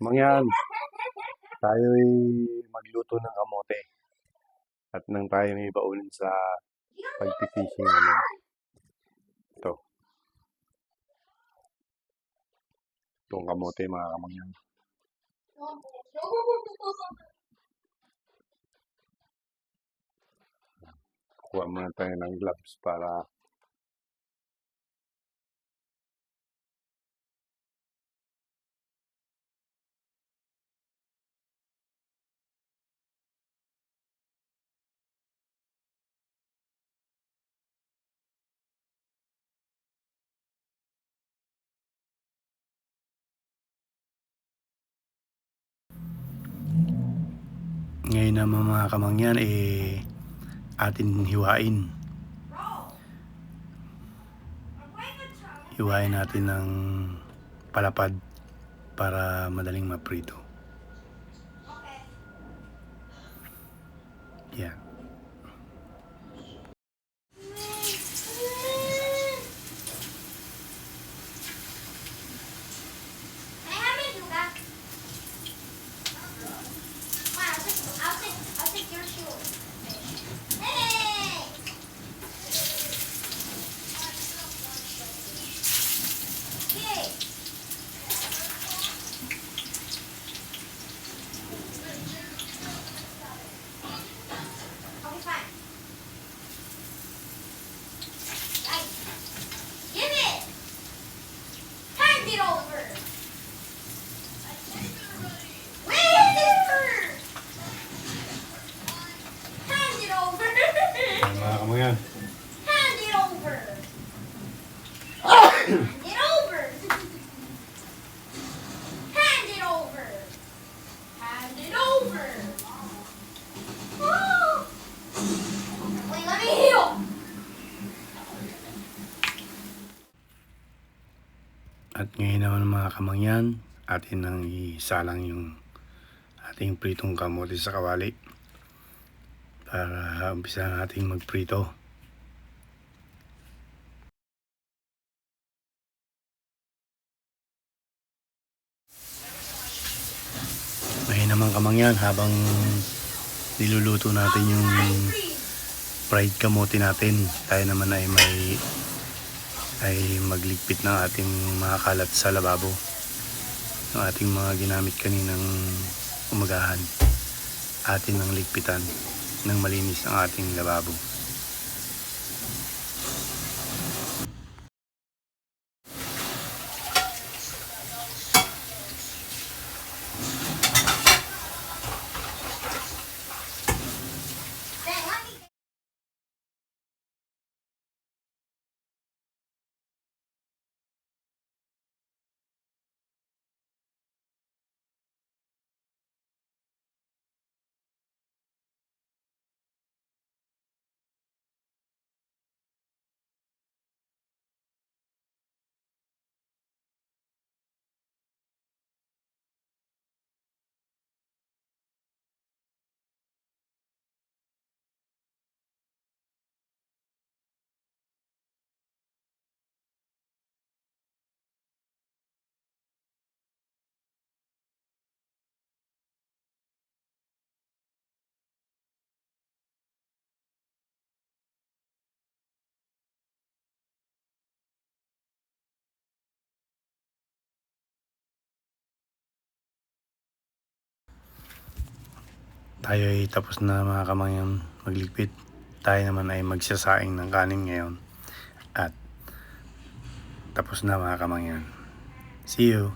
Mangyan, tayo'y magluto ng kamote at nang tayo may baunin sa pagpipishing namin. Ito, itong kamote mga kamangyan. Kuha muna tayo ng gloves para ngayon naman mga kamangyan atin hiwain natin ng palapad para madaling maprito. Yan. mga kamangyan. Hand it over. Hand it over. Hand it over. Hand it over. Oh. Wait, let me heal. At ngayon naman mga kamangyan, atin nang isalang yung ating pritong kamote sa kawali para umpisa nating magprito. Ngayon naman kamangyan, habang niluluto natin yung fried kamote natin, tayo naman ay magligpit ng ating mga kalat sa lababo, ng ating mga ginamit kaninang umagahan. Atin ang ligpitan ng malinis ang ating lababo. Tayo ay tapos na mga kamangyan magligpit. Tayo naman ay magsasaing ng kanin ngayon. At tapos na mga kamangyan. See you!